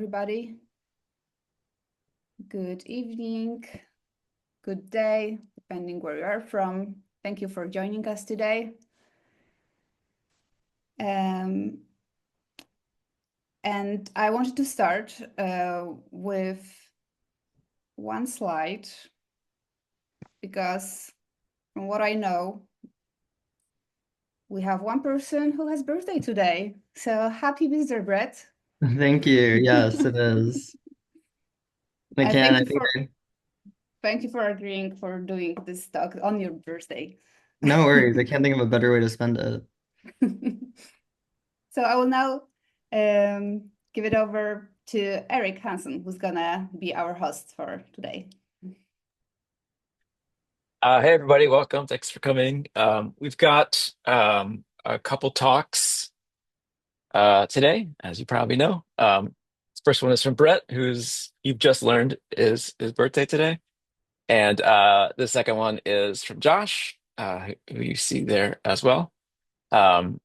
everybody. Good evening, good day, depending where you are from. Thank you for joining us today. And I wanted to start with one slide because from what I know, we have one person who has birthday today. So happy birthday, Brett. Thank you. Yes, it is. I can. Thank I you think for agreeing for doing this talk on your birthday. no worries. I can't think of a better way to spend it. So I will now give it over to Eric Hansen, who's gonna be our host for today. Hey everybody, welcome. Thanks for coming. We've got a couple talks today, as you probably know. This first one is from Brett, who's you've just learned is his birthday today, and the second one is from Josh, who you see there as well. Um,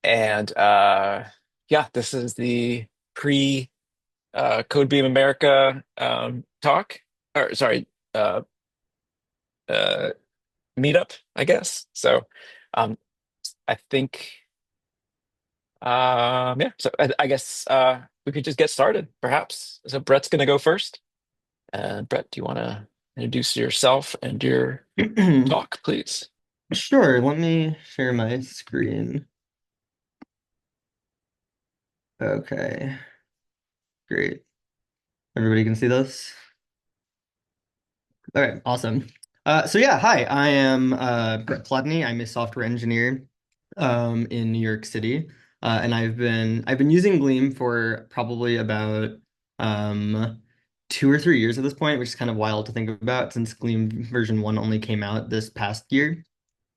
and yeah, this is the pre Codebeam America talk, or sorry, uh, meetup, I guess. So. Um, I think, yeah. So I guess we could just get started, perhaps. So Brett's going to go first. Brett, do you want to introduce yourself and your talk, please? Sure, let me share my screen. Okay, great. Everybody can see this? All right, awesome. So yeah, hi, I am Brett Kolodny. I'm a software engineer in New York City. And I've been using Gleam for probably about 2 or 3 years at this point, which is kind of wild to think about since Gleam version 1 only came out this past year.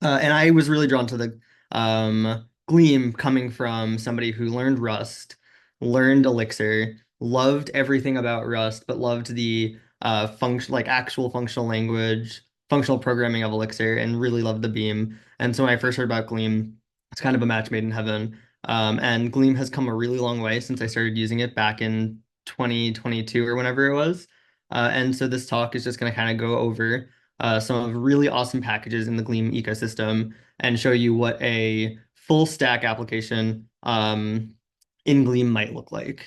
And I was really drawn to the Gleam coming from somebody who learned Rust, learned Elixir, loved everything about Rust, but loved the function like actual functional language, functional programming of Elixir, and really loved the Beam. And so when I first heard about Gleam, it's kind of a match made in heaven. And Gleam has come a really long way since I started using it back in 2022 or whenever it was. And so this talk is just going to kind of go over some of really awesome packages in the Gleam ecosystem and show you what a full stack application in Gleam might look like.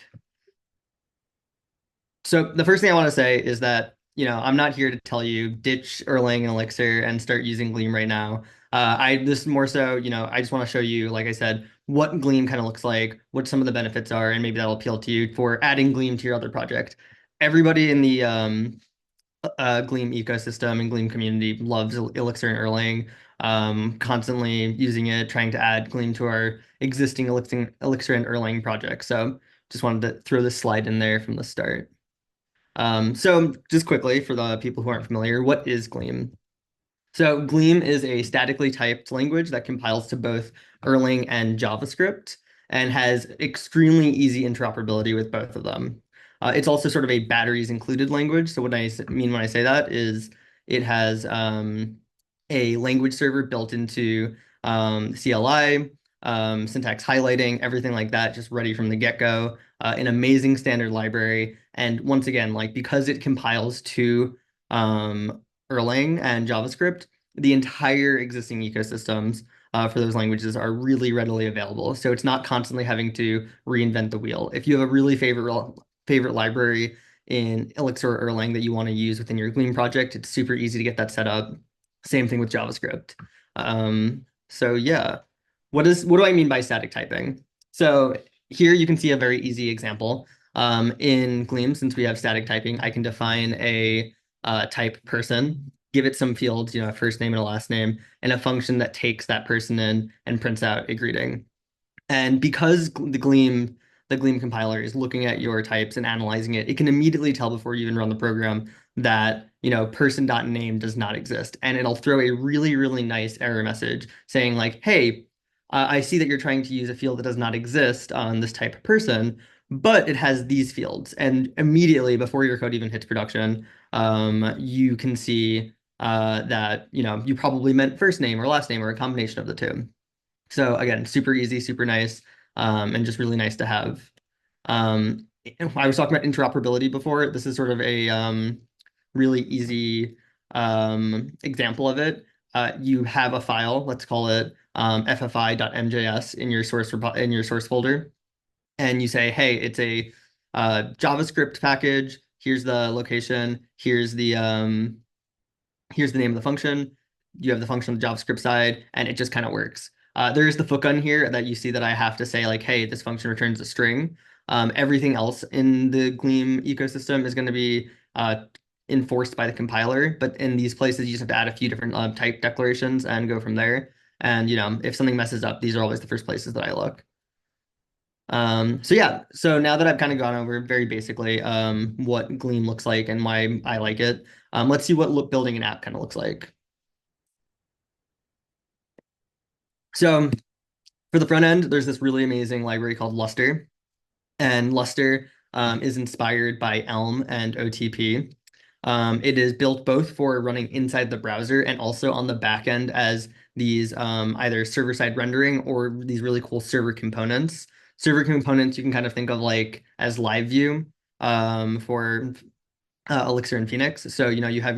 So the first thing I want to say is that, I'm not here to tell you ditch Erlang and Elixir and start using Gleam right now. This more so, I just want to show you, like I said, what Gleam kind of looks like, what some of the benefits are, and maybe that'll appeal to you for adding Gleam to your other project. Everybody in the Gleam ecosystem and Gleam community loves Elixir and Erlang. Constantly using it, trying to add Gleam to our existing Elixir and Erlang project. So just wanted to throw this slide in there from the start. So just quickly for the people who aren't familiar, what is Gleam? So Gleam is a statically typed language that compiles to both Erlang and JavaScript and has extremely easy interoperability with both of them. It's also sort of a batteries included language. So what I mean when I say that is it has a language server built into CLI, syntax highlighting, everything like that, just ready from the get-go. An amazing standard library. And once again, like because it compiles to Erlang and JavaScript, the entire existing ecosystems for those languages are really readily available. So it's not constantly having to reinvent the wheel. If you have a really favorite library in Elixir or Erlang that you want to use within your Gleam project, it's super easy to get that set up. Same thing with JavaScript. So yeah, what do I mean by static typing? So here you can see a very easy example. In Gleam, since we have static typing, I can define a type person, give it some fields, a first name and a last name, and a function that takes that person in and prints out a greeting. And because the Gleam compiler is looking at your types and analyzing it, it can immediately tell before you even run the program that, person.name does not exist. And it'll throw a really, really nice error message saying like, hey, I see that you're trying to use a field that does not exist on this type of person, but it has these fields. And immediately before your code even hits production, you can see that, you probably meant first name or last name or a combination of the two. So again, super easy, super nice, and just really nice to have. I was talking about interoperability before. This is sort of a really easy example of it. You have a file, let's call it ffi.mjs in your source folder, and you say, hey, it's a JavaScript package. Here's the location. Here's the name of the function. You have the function on the JavaScript side, and it just kind of works. There's the hook here that you see that I have to say like, hey, this function returns a string. Everything else in the Gleam ecosystem is going to be enforced by the compiler, but in these places, you just have to add a few different type declarations and go from there. And if something messes up, these are always the first places that I look. So yeah, so now that I've kind of gone over very basically what Gleam looks like and why I like it, let's see what building an app kind of looks like. So for the front end, there's this really amazing library called Lustre, and Lustre is inspired by Elm and OTP. It is built both for running inside the browser and also on the back end as these either server-side rendering or these really cool server components. Server components you can kind of think of like as live view for Elixir and Phoenix. So, you have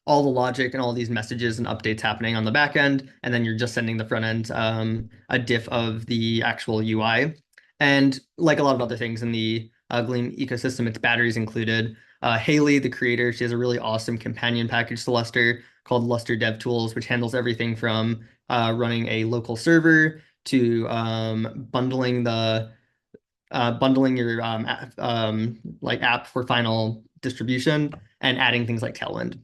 all the logic and all these messages and updates happening on the back end, and then you're just sending the front end a diff of the actual UI. And like a lot of other things in the Gleam ecosystem, it's batteries included. Haley, the creator, she has a really awesome companion package to Lustre called Lustre Dev Tools, which handles everything from running a local server to bundling your app for final distribution and adding things like Tailwind.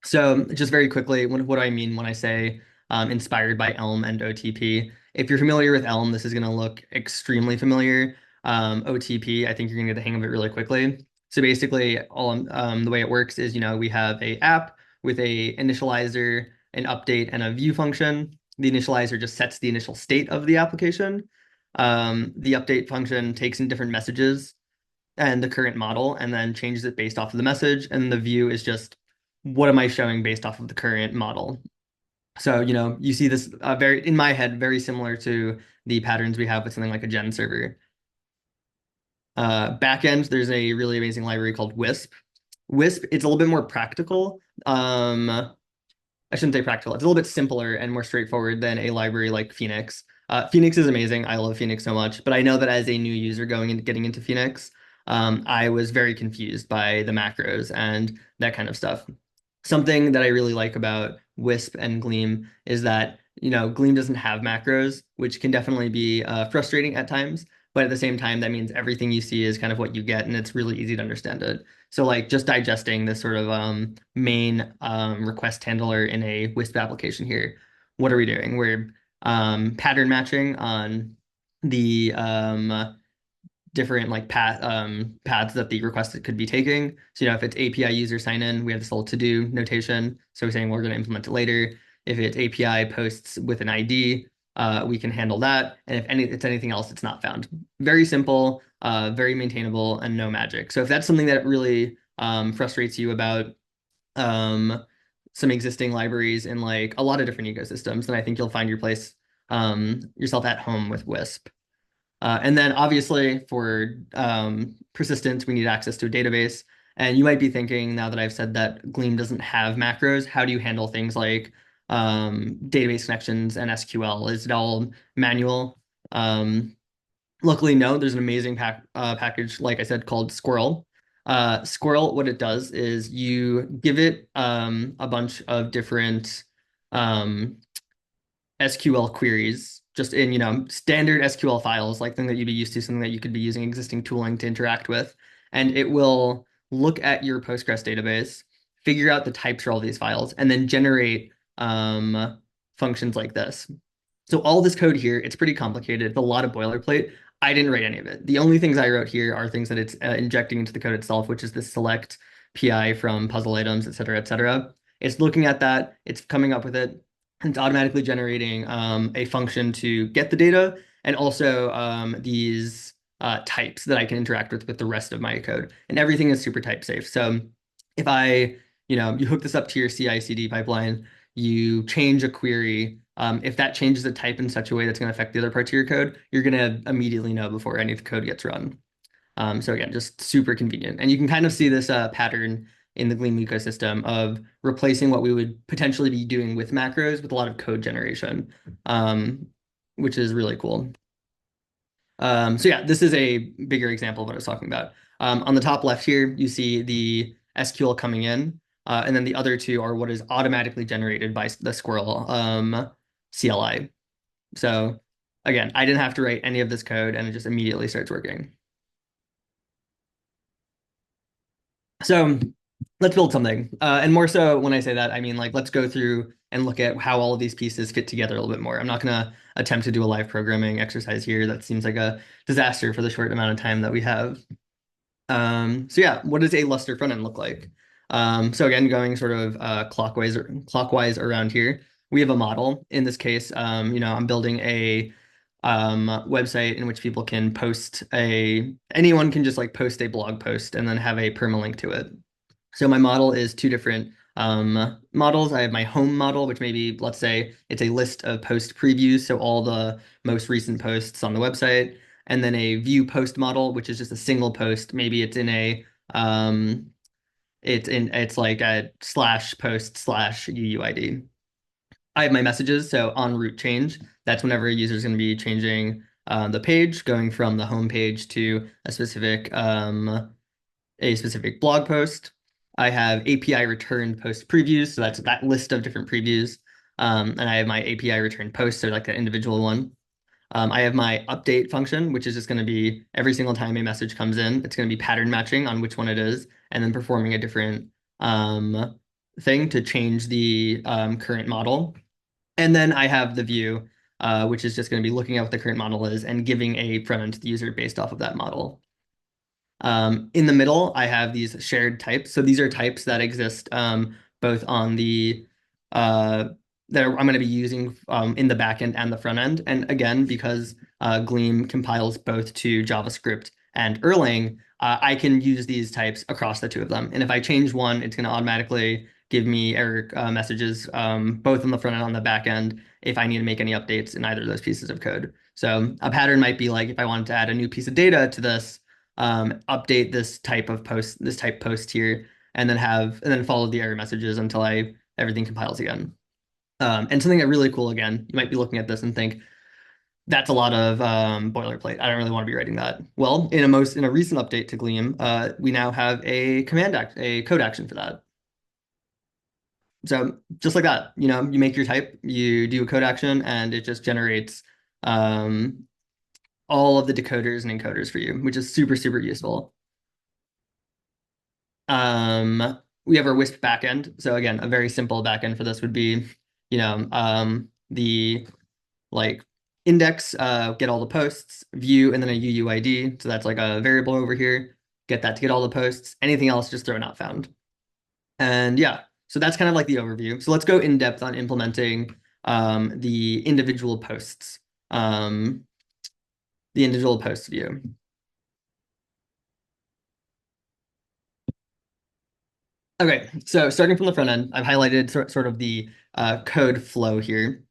So just very quickly, what do I mean when I say inspired by Elm and OTP? If you're familiar with Elm, this is going to look extremely familiar. OTP, I think you're going to get the hang of it really quickly. So basically, the way it works is, we have a app with a initializer, an update, and a view function. The initializer just sets the initial state of the application. The update function takes in different messages and the current model and then changes it based off of the message. And the view is just what am I showing based off of the current model. So, you see this in my head, very similar to the patterns we have with something like a gen server. Backend, there's a really amazing library called Wisp. Wisp, it's a little bit more practical. I shouldn't say practical. It's a little bit simpler and more straightforward than a library like Phoenix. Phoenix is amazing. I love Phoenix so much, but I know that as a new user getting into Phoenix, I was very confused by the macros and that kind of stuff. Something that I really like about Wisp and Gleam is that, Gleam doesn't have macros, which can definitely be frustrating at times. But at the same time, that means everything you see is kind of what you get, and it's really easy to understand it. So like just digesting this sort of main request handler in a Wisp application here. What are we doing? We're pattern matching on the different like paths that the request could be taking. So, if it's API user sign in, we have this little to do notation. So we're saying we're going to implement it later. If it's API posts with an ID, we can handle that. And if it's anything else, it's not found. Very simple, very maintainable, and no magic. So if that's something that really frustrates you about some existing libraries in like a lot of different ecosystems, then I think you'll find yourself at home with Wisp. And then obviously for persistence, we need access to a database. And you might be thinking now that I've said that Gleam doesn't have macros, how do you handle things like database connections and SQL? Is it all manual? Luckily, no, there's an amazing package, like I said, called Squirrel. Squirrel, what it does is you give it a bunch of different SQL queries just in, standard SQL files, like thing that you'd be used to, something that you could be using existing tooling to interact with. And it will look at your Postgres database, figure out the types for all these files, and then generate functions like this. So all this code here, it's pretty complicated. It's a lot of boilerplate. I didn't write any of it. The only things I wrote here are things that it's injecting into the code itself, which is the select PI from puzzle items, et cetera, et cetera. It's looking at that. It's coming up with it. It's automatically generating a function to get the data and also these types that I can interact with the rest of my code. And everything is super type safe. So if you hook this up to your CI/CD pipeline, you change a query. If that changes the type in such a way that's going to affect the other parts of your code, you're going to immediately know before any of the code gets run. So again, just super convenient. And you can kind of see this pattern in the Gleam ecosystem of replacing what we would potentially be doing with macros with a lot of code generation, which is really cool. So yeah, this is a bigger example of what I was talking about. On the top left here, you see the SQL coming in, and then the other two are what is automatically generated by the Squirrel CLI. So again, I didn't have to write any of this code, and it just immediately starts working. So let's build something. And more so when I say that, I mean, like, let's go through and look at how all of these pieces fit together a little bit more. I'm not going to attempt to do a live programming exercise here. That seems like a disaster for the short amount of time that we have. So yeah, what does a Lustre front end look like? So again, going sort of clockwise around here, we have a model. In this case, I'm building a website in which people can anyone can just like post a blog post and then have a permalink to it. So my model is two different models. I have my home model, which maybe, let's say, it's a list of post previews, so all the most recent posts on the website, and then a view post model, which is just a single post. Maybe it's in it's like a /post/UUID. I have my messages, so on route change. That's whenever a user is going to be changing the page, going from the home page to a specific blog post. I have API returned post previews, so that's that list of different previews. And I have my API returned post, so like an individual one. I have my update function, which is just going to be every single time a message comes in, it's going to be pattern matching on which one it is, and then performing a different thing to change the current model. And then I have the view, which is just going to be looking at what the current model is and giving a front end to the user based off of that model. In the middle, I have these shared types. So these are types that exist both on the that I'm going to be using in the backend and the front end. And again, because Gleam compiles both to JavaScript and Erlang, I can use these types across the two of them. And if I change one, it's going to automatically give me error messages both on the front end and on the back end if I need to make any updates in either of those pieces of code. So a pattern might be like if I wanted to add a new piece of data to this, update this type post here, and then follow the error messages until everything compiles again. And something that really cool, again, you might be looking at this and think, that's a lot of boilerplate. I don't really want to be writing that. Well, in a recent update to Gleam, we now have a code action for that. So just like that, you make your type, you do a code action, and it just generates all of the decoders and encoders for you, which is super, super useful. We have our Wisp backend. So again, a very simple backend for this would be, the like index, get all the posts, view, and then a UUID. So that's like a variable over here. Get that to get all the posts. Anything else, just throw not found. And yeah, so that's kind of like the overview. So let's go in depth on implementing the individual posts, the individual post view. Okay, so starting from the front end, I've highlighted sort of the code flow here.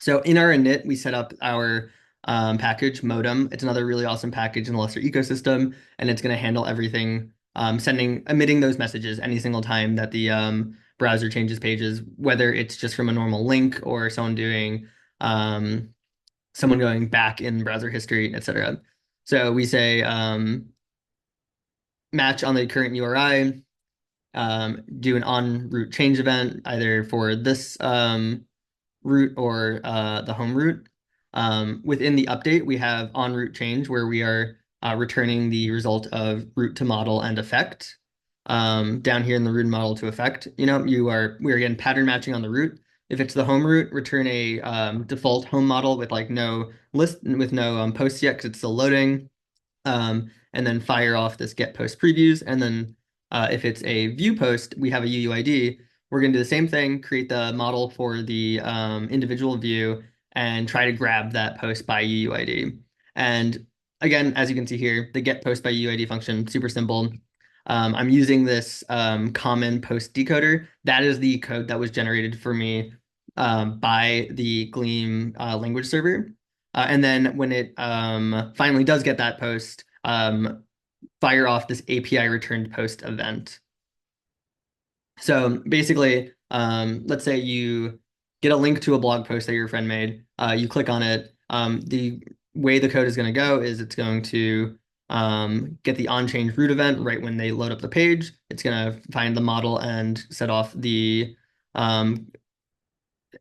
So in our init, we set up our package modem. It's another really awesome package in the Lustre ecosystem, and it's going to handle everything, emitting those messages any single time that the browser changes pages, whether it's just from a normal link or someone going back in browser history, etc. So we say match on the current URI, do an on route change event either for this route or the home route. Within the update, we have on route change where we are returning the result of route to model and effect. Down here in the route model to effect, we are again pattern matching on the route. If it's the home route, return a default home model with like no list with no posts yet because it's still loading. And then fire off this get post previews. And then if it's a view post, we have a UUID. We're going to do the same thing, create the model for the individual view and try to grab that post by UUID. And again, as you can see here, the get post by UUID function, super simple. I'm using this common post decoder. That is the code that was generated for me by the Gleam language server. And then when it finally does get that post, fire off this API returned post event. So basically, let's say you get a link to a blog post that your friend made. You click on it. The way the code is going to go is it's going to get the on-change root event right when they load up the page. It's going to find the model and set off the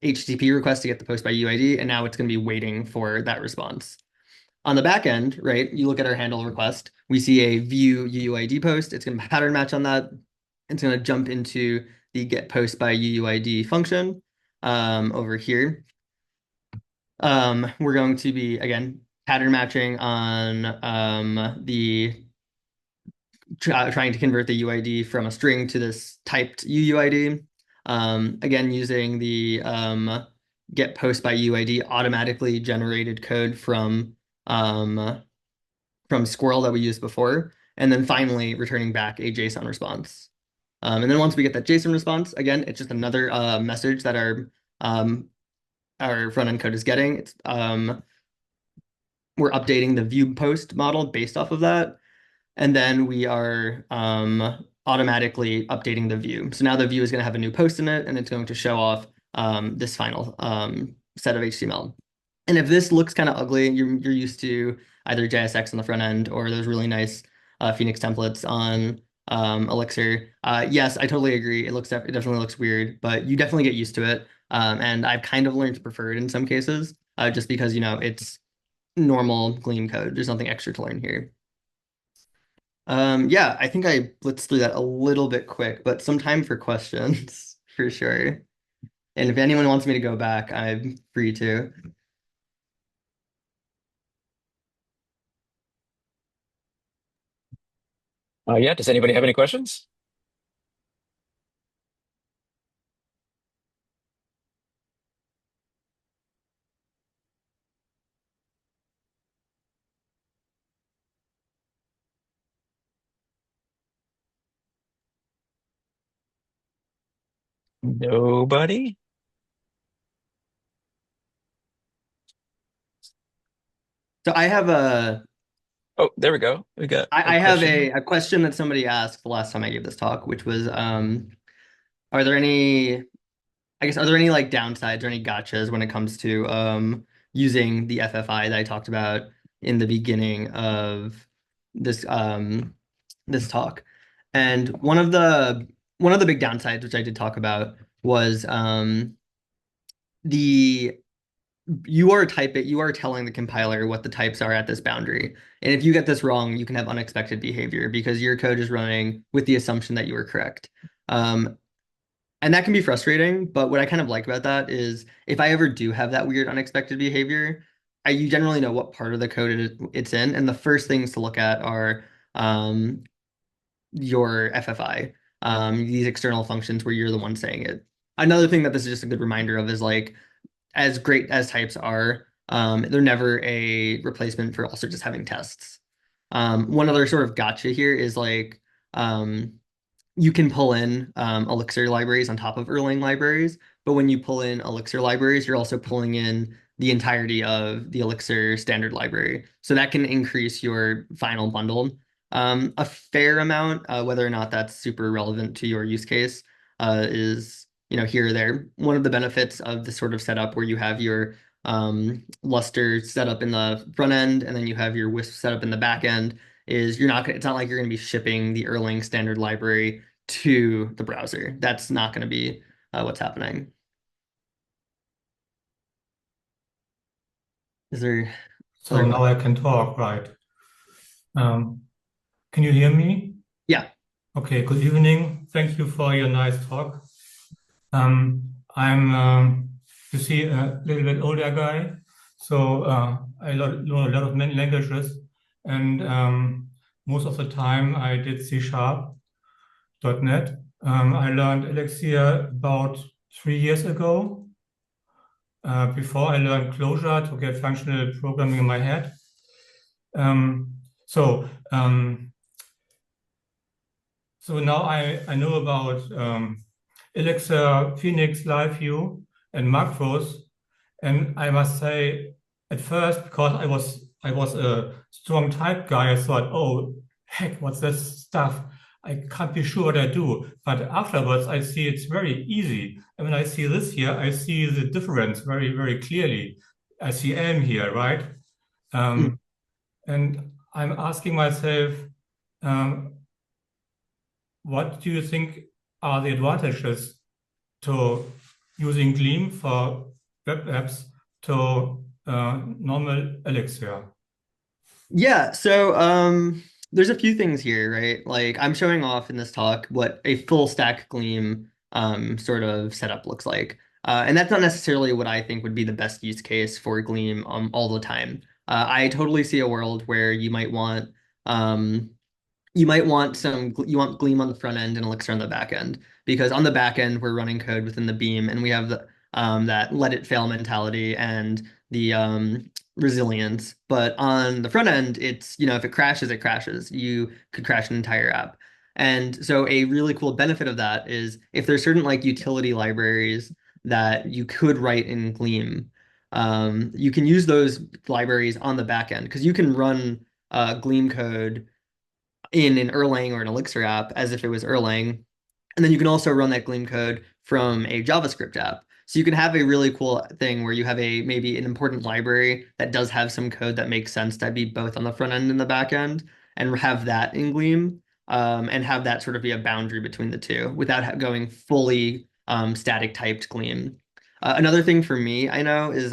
HTTP request to get the post by UID, and now it's going to be waiting for that response. On the back end, right, you look at our handle request, we see a view UUID post. It's going to pattern match on that. It's going to jump into the get post by UUID function over here. We're going to be, again, pattern matching on the trying to convert the UID from a string to this typed UUID. Again, using the get post by UID automatically generated code from Squirrel that we used before, and then finally returning back a JSON response. And then once we get that JSON response, again, it's just another message that our front end code is getting. It's we're updating the view post model based off of that, and then we are automatically updating the view. So now the view is going to have a new post in it, and it's going to show off this final set of HTML. And if this looks kind of ugly, you're used to either JSX on the front end or those really nice Phoenix templates on Elixir. Yes, I totally agree. It definitely looks weird, but you definitely get used to it. And I've kind of learned to prefer it in some cases, just because, you know, it's normal Gleam code. There's nothing extra to learn here. Yeah, I think I blitzed through that a little bit quick, but some time for questions for sure. And if anyone wants me to go back, I'm free to. Yeah, does anybody have any questions? Nobody? So I have Oh, there we go. We got a I have question. a question that somebody asked the last time I gave this talk, which was, are there any, I guess, are there any like downsides or any gotchas when it comes to using the FFI that I talked about in the beginning of this this talk? And one of the big downsides, which I did talk about, was the you are telling the compiler what the types are at this boundary. And if you get this wrong, you can have unexpected behavior because your code is running with the assumption that you were correct. And that can be frustrating, but what I kind of like about that is if I ever do have that weird unexpected behavior, you generally know what part of the code it's in. And the first things to look at are your FFI, these external functions where you're the one saying it. Another thing that this is just a good reminder of is like, as great as types are, they're never a replacement for also just having tests. One other sort of gotcha here is like you can pull in Elixir libraries on top of Erlang libraries, but when you pull in Elixir libraries, you're also pulling in the entirety of the Elixir standard library. So that can increase your final bundle a fair amount. Whether or not that's super relevant to your use case is, you know, here or there. One of the benefits of this sort of setup where you have your Lustre set up in the front end and then you have your Wisp set up in the back end is it's not like you're going to be shipping the Erlang standard library to the browser. That's not going to be what's happening. Is there So now I can talk, right? Can you hear me? Yeah. Okay, good evening. Thank you for your nice talk. I'm, you see, a little bit older guy, so I know a lot of many languages, and most of the time I did C#.NET. I learned Elixir about 3 years ago. Before I learned Clojure to get functional programming in my head. So now I know about Elixir, Phoenix, LiveView, and macros, and I must say, at first, because I was a strong type guy, I thought, oh, heck, what's this stuff? I can't be sure what I do. But afterwards, I see it's very easy. And when I see this here, I see the difference very, very clearly. I see Elm here, right? Mm. And I'm asking myself, um, what do you think are the advantages to using Gleam for web apps to normal Elixir? Yeah, so there's a few things here, right? Like I'm showing off in this talk what a full stack Gleam sort of setup looks like. And that's not necessarily what I think would be the best use case for Gleam all the time. I totally see a world where um, you want Gleam on the front end and Elixir on the back end because on the back end we're running code within the beam and we have that let it fail mentality and the resilience. But on the front end, it's if it crashes, it crashes. You could crash an entire app. And so a really cool benefit of that is if there's certain like utility libraries that you could write in Gleam, you can use those libraries on the back end because you can run Gleam code in an Erlang or an Elixir app as if it was Erlang. And then you can also run that Gleam code from a JavaScript app. So you can have a really cool thing where you have maybe an important library that does have some code that makes sense to be both on the front end and the back end, and have that in Gleam, and have that sort of be a boundary between the two without going fully static typed Gleam. Another thing for me I know is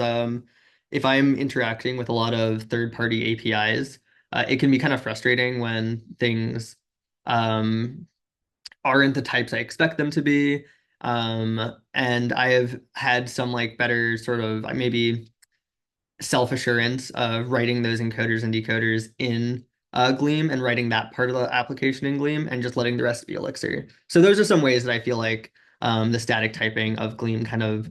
if I'm interacting with a lot of third-party APIs, it can be kind of frustrating when things um, aren't the types I expect them to be. And I have had some like better sort of maybe self-assurance of writing those encoders and decoders in Gleam and writing that part of the application in Gleam and just letting the rest be Elixir. So those are some ways that I feel like the static typing of Gleam kind of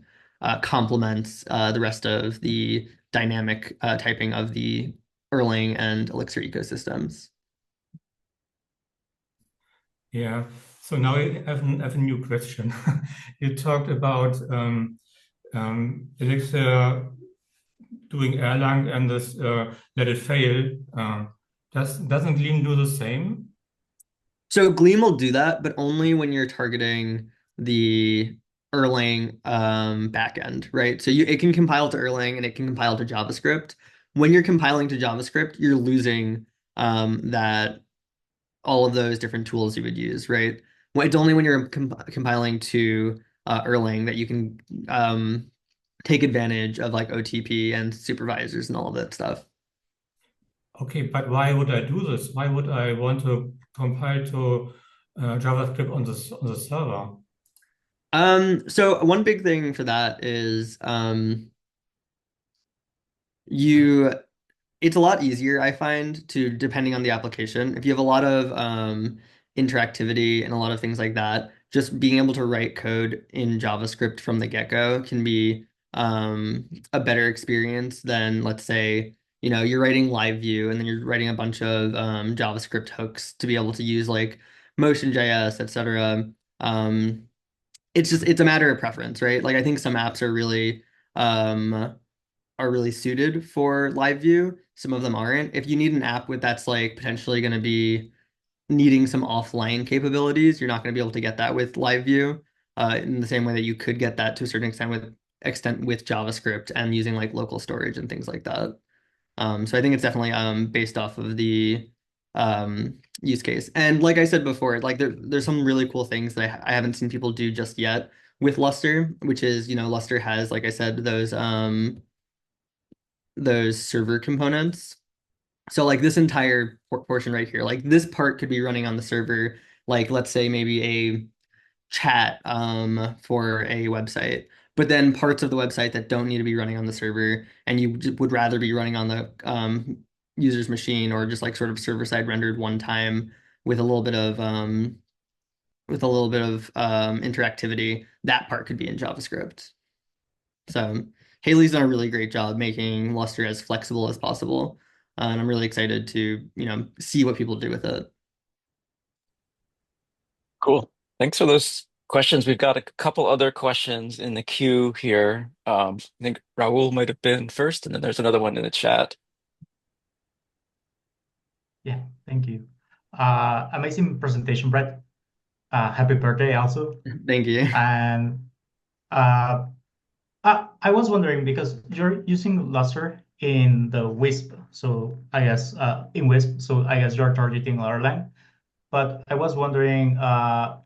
complements the rest of the dynamic typing of the Erlang and Elixir ecosystems. Yeah. So now I have a new question. You talked about Elixir doing Erlang and this let it fail. Doesn't Gleam do the same? So Gleam will do that, but only when you're targeting the Erlang backend, right? So it can compile to Erlang and it can compile to JavaScript. When you're compiling to JavaScript, you're losing that all of those different tools you would use, right? It's only when you're compiling to Erlang that you can take advantage of like OTP and supervisors and all of that stuff. Okay, but why would I do this? Why would I want to compile to JavaScript on the server? So one big thing for that is you it's a lot easier, I find, to depending on the application. If you have a lot of interactivity and a lot of things like that, just being able to write code in JavaScript from the get-go can be a better experience than, let's say, you're writing live view and then you're writing a bunch of JavaScript hooks to be able to use like Motion.js, etc. It's a matter of preference, right? Like I think some apps are really suited for live view. Some of them aren't. If you need an app that's like potentially going to be needing some offline capabilities, you're not going to be able to get that with live view in the same way that you could get that to a certain extent with JavaScript and using like local storage and things like that. So I think it's definitely based off of the use case. And like I said before, like there's some really cool things that I haven't seen people do just yet with Lustre, which is, Lustre has, like I said, those server components. So like this entire portion right here, like this part could be running on the server, like let's say maybe a chat for a website, but then parts of the website that don't need to be running on the server and you would rather be running on the user's machine or just like sort of server side rendered one time with a little bit of interactivity, that part could be in JavaScript. So Haley's done a really great job making Lustre as flexible as possible. And I'm really excited to, see what people do with it. Cool. Thanks for those questions. We've got a couple other questions in the queue here. I think Raul might have been first, and then there's another one in the chat. Yeah, thank you. Amazing presentation, Brett. Happy birthday also. Thank you. And uh, I was wondering because you're using Lustre in the Wisp, so I guess in Wisp, so I guess you're targeting Erlang. But I was wondering,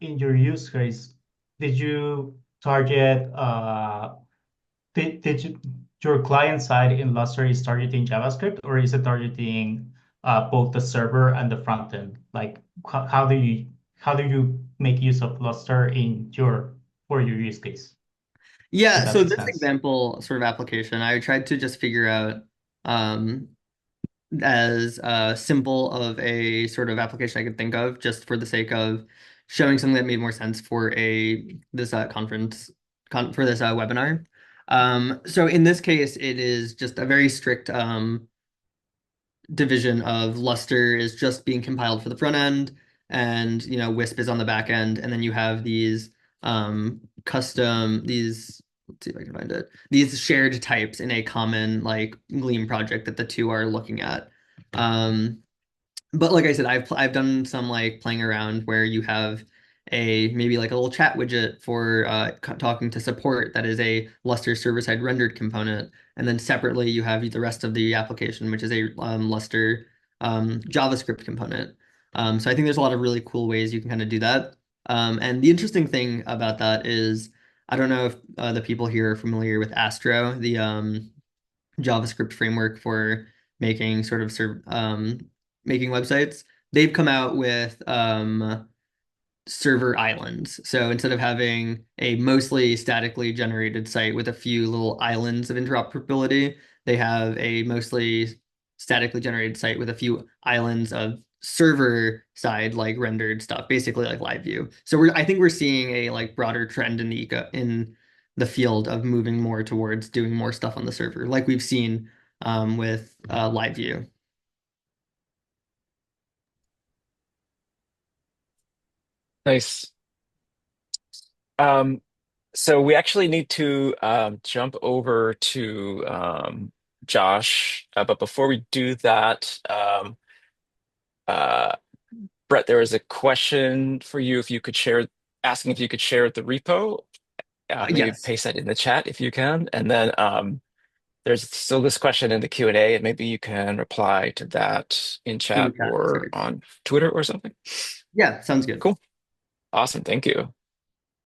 in your use case, did you target did you, your client side in Lustre is targeting JavaScript, or is it targeting both the server and the front end? Like how do you make use of Lustre in your for your use case? If Yeah, that so makes this sense. example sort of application, I tried to just figure out um, as simple of a sort of application I could think of, just for the sake of showing something that made more sense for this for this webinar. So in this case, it is just a very strict division of Lustre is just being compiled for the front end, and Wisp is on the back end, and then you have these custom these. Let's see if I can find it. These shared types in a common like Gleam project that the two are looking at. But like I said, I've done some like playing around where you have maybe like a little chat widget for talking to support that is a Lustre server-side rendered component, and then separately you have the rest of the application, which is a Lustre JavaScript component. So I think there's a lot of really cool ways you can kind of do that. And the interesting thing about that is I don't know if the people here are familiar with Astro, the JavaScript framework for making making websites. They've come out with server islands. So instead of having a mostly statically generated site with a few little islands of interoperability, they have a mostly statically generated site with a few islands of server side like rendered stuff, basically like live view. So I think we're seeing a like broader trend in the field of moving more towards doing more stuff on the server, like we've seen with live view. Nice. Um, so we actually need to jump over to Josh, but before we do that, uh, Brett, there was a question for you if you could share, asking if you could share the repo. Maybe Yes, paste that in the chat if you can, and then there's still this question in the Q&A, and maybe you can reply to that in in the chat chat. or Sorry. on Twitter or something. Yeah, sounds good. Cool. Awesome. Thank you.